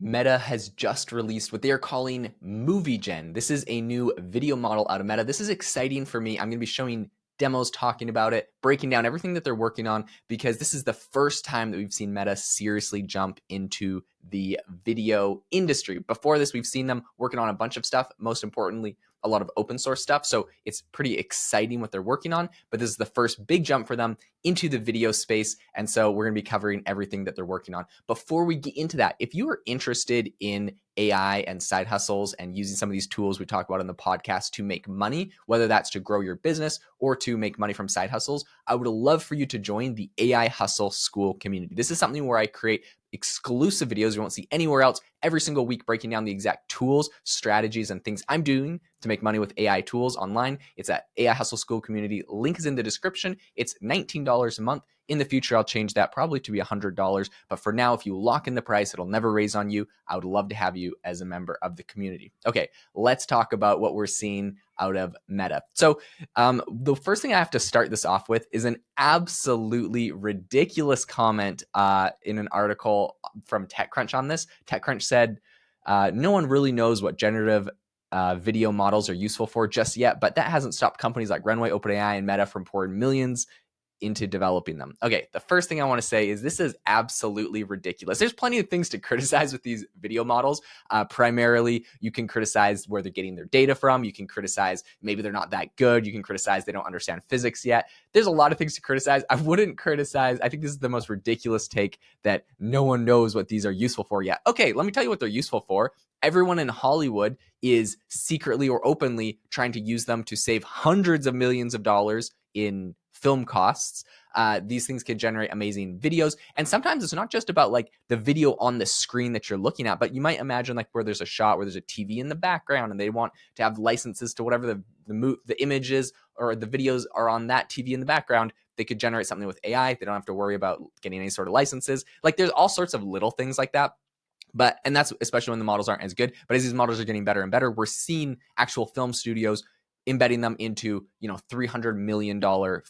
Meta has just released what they are calling Movie Gen. This is a new video model out of Meta. This is exciting for me. I'm going to be showing demos, talking about it, breaking down everything that they're working on, because this is the first time that we've seen Meta seriously jump into the video industry. Before this, we've seen them working on a bunch of stuff, most importantly, a lot of open source stuff. So it's pretty exciting what they're working on, but this is the first big jump for them into the video space. And so we're going to be covering everything that they're working on. Before we get into that, if you are interested in AI and side hustles and using some of these tools we talk about in the podcast to make money, whether that's to grow your business or to make money from side hustles, I would love for you to join the AI Hustle School community. This is something where I create exclusive videos you won't see anywhere else every single week, breaking down the exact tools, strategies, and things I'm doing to make money with AI tools online. It's at AI Hustle School community. Link is in the description. It's $19 a month. In the future, I'll change that probably to be $100. But for now, if you lock in the price, it'll never raise on you. I would love to have you as a member of the community. Okay, let's talk about what we're seeing out of Meta. So the first thing I have to start this off with is an absolutely ridiculous comment in an article from TechCrunch on this. TechCrunch said, no one really knows what generative video models are useful for just yet, but that hasn't stopped companies like Runway, OpenAI, and Meta from pouring millions into developing them. Okay, the first thing I want to say is this is absolutely ridiculous. There's plenty of things to criticize with these video models. Primarily, you can criticize where they're getting their data from. You can criticize maybe they're not that good. You can criticize they don't understand physics yet. There's a lot of things to criticize. I wouldn't criticize. I think this is the most ridiculous take that no one knows what these are useful for yet. Okay, let me tell you what they're useful for. Everyone in Hollywood is secretly or openly trying to use them to save hundreds of millions of dollars in film costs. These things can generate amazing videos. And sometimes it's not just about like the video on the screen that you're looking at, but you might imagine like where there's a shot where there's a TV in the background and they want to have licenses to whatever the images or the videos are on that TV in the background. They could generate something with AI. They don't have to worry about getting any sort of licenses. Like there's all sorts of little things like that. And that's especially when the models aren't as good. But as these models are getting better and better, we're seeing actual film studios embedding them into, $300 million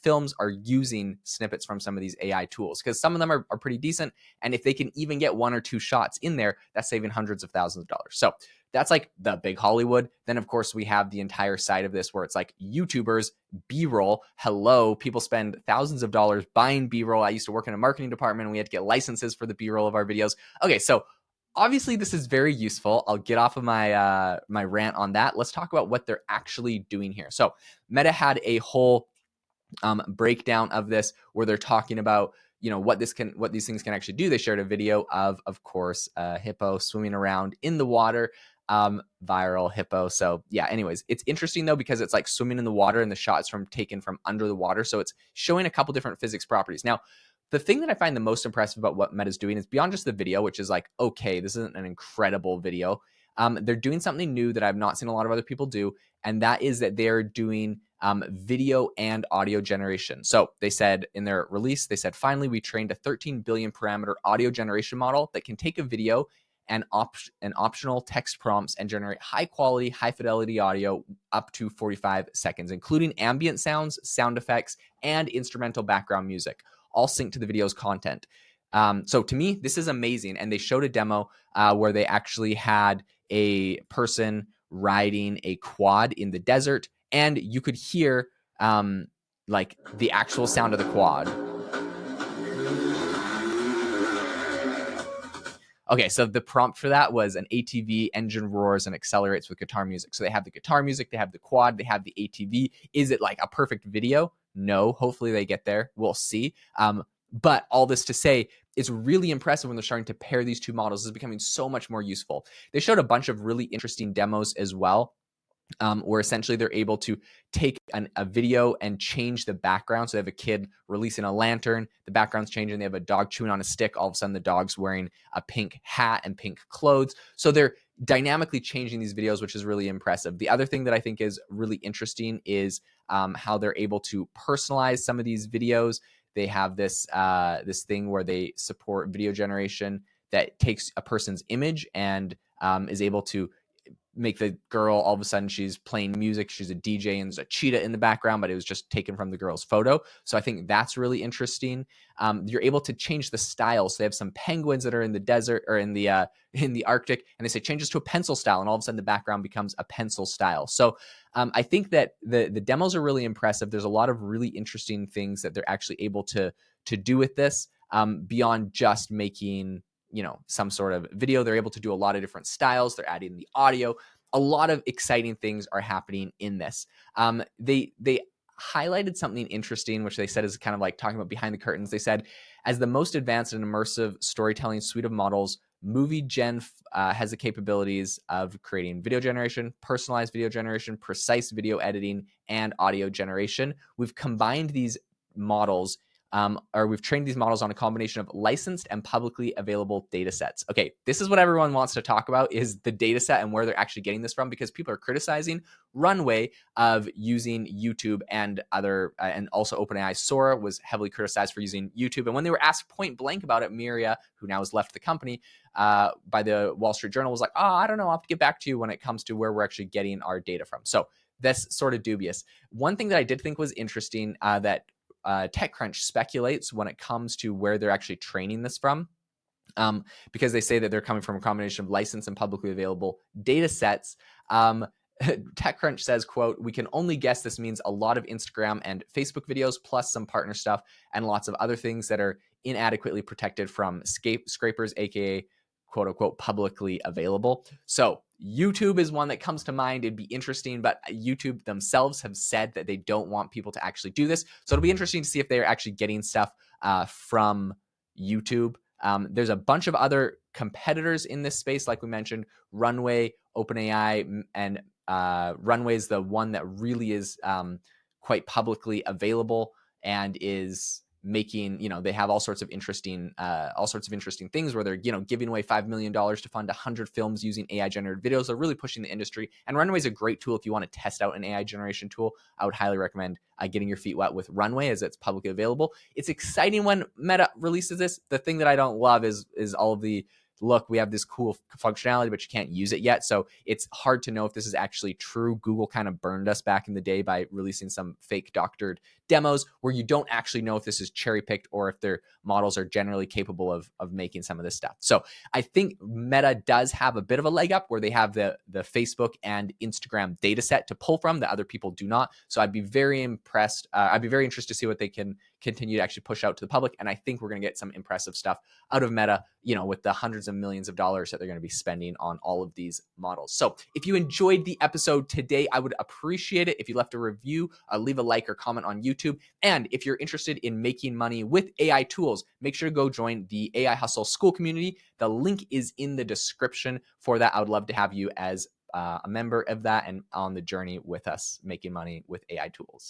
films are using snippets from some of these AI tools, because some of them are pretty decent. And if they can even get one or two shots in there, that's saving hundreds of thousands of dollars. So that's like the big Hollywood. Then, of course, we have the entire side of this where it's like YouTubers, B-roll. Hello, people spend thousands of dollars buying B-roll. I used to work in a marketing department and we had to get licenses for the B-roll of our videos. Okay, so obviously, this is very useful. I'll get off of my my rant on that. Let's talk about what they're actually doing here. So Meta had a whole breakdown of this where they're talking about what these things can actually do. They shared a video of course, a hippo swimming around in the water, viral hippo. So yeah, anyways, it's interesting though because it's like swimming in the water and the shot's taken from under the water. So it's showing a couple different physics properties. Now, the thing that I find the most impressive about what Meta's doing is beyond just the video, which is like, okay, this isn't an incredible video. They're doing something new that I've not seen a lot of other people do, and that is that they're doing video and audio generation. So they said in their release, they said, finally, we trained a 13 billion parameter audio generation model that can take a video and optional text prompts and generate high quality, high fidelity audio up to 45 seconds, including ambient sounds, sound effects, and instrumental background music, all synced to the video's content. So to me, this is amazing. And they showed a demo where they actually had a person riding a quad in the desert, and you could hear like the actual sound of the quad. Okay, so the prompt for that was an ATV engine roars and accelerates with guitar music. So they have the guitar music, they have the quad, they have the ATV. Is it like a perfect video? No. Hopefully they get there. We'll see. But all this to say, it's really impressive when they're starting to pair these two models. It's becoming so much more useful. They showed a bunch of really interesting demos as well. Where essentially they're able to take a video and change the background. So they have a kid releasing a lantern, the background's changing, they have a dog chewing on a stick, all of a sudden the dog's wearing a pink hat and pink clothes. So they're dynamically changing these videos, which is really impressive. The other thing that I think is really interesting is how they're able to personalize some of these videos. They have this thing where they support video generation that takes a person's image and is able to make the girl, all of a sudden she's playing music, she's a DJ, and there's a cheetah in the background, but it was just taken from the girl's photo. So I think that's really interesting. You're able to change the style. So they have some penguins that are in the desert or in the Arctic, and they say change this to a pencil style, and all of a sudden the background becomes a pencil style. So I think that the demos are really impressive. There's a lot of really interesting things that they're actually able to do with this, beyond just making, some sort of video. They're able to do a lot of different styles. They're adding the audio. A lot of exciting things are happening in this. They highlighted something interesting, which they said is kind of like talking about behind the curtains. They said, as the most advanced and immersive storytelling suite of models, MovieGen has the capabilities of creating video generation, personalized video generation, precise video editing, and audio generation. We've combined these models, or we've trained these models on a combination of licensed and publicly available data sets. Okay, this is what everyone wants to talk about, is the data set and where they're actually getting this from, because people are criticizing Runway of using YouTube and other, and also OpenAI Sora was heavily criticized for using YouTube. And when they were asked point blank about it, Miria, who now has left the company, by the Wall Street Journal, was like, I don't know, I'll have to get back to you when it comes to where we're actually getting our data from. So that's sort of dubious. One thing that I did think was interesting, that TechCrunch speculates when it comes to where they're actually training this from, because they say that they're coming from a combination of licensed and publicly available data sets. TechCrunch says, quote, "We can only guess this means a lot of Instagram and Facebook videos, plus some partner stuff and lots of other things that are inadequately protected from scrapers, aka quote unquote publicly available." So YouTube is one that comes to mind. It'd be interesting, but YouTube themselves have said that they don't want people to actually do this. So it'll be interesting to see if they're actually getting stuff from YouTube. There's a bunch of other competitors in this space, like we mentioned, Runway, OpenAI, and Runway is the one that really is quite publicly available and is making, they have all sorts of interesting things where they're, giving away $5 million to fund 100 films using AI generated videos. They're really pushing the industry, and Runway is a great tool if you want to test out an AI generation tool. I would highly recommend getting your feet wet with Runway, as it's publicly available. It's exciting when Meta releases this. The thing that I don't love is all of the, look, we have this cool functionality, but you can't use it yet. So it's hard to know if this is actually true. Google kind of burned us back in the day by releasing some fake doctored demos where you don't actually know if this is cherry picked or if their models are generally capable of making some of this stuff. So I think Meta does have a bit of a leg up where they have the Facebook and Instagram data set to pull from that other people do not. So I'd be very impressed. I'd be very interested to see what they can continue to actually push out to the public. And I think we're going to get some impressive stuff out of Meta, with the hundreds of millions of dollars that they're going to be spending on all of these models. So if you enjoyed the episode today, I would appreciate it if you left a review, leave a like or comment on YouTube. And if you're interested in making money with AI tools, make sure to go join the AI Hustle School community. The link is in the description for that. I would love to have you as a member of that and on the journey with us making money with AI tools.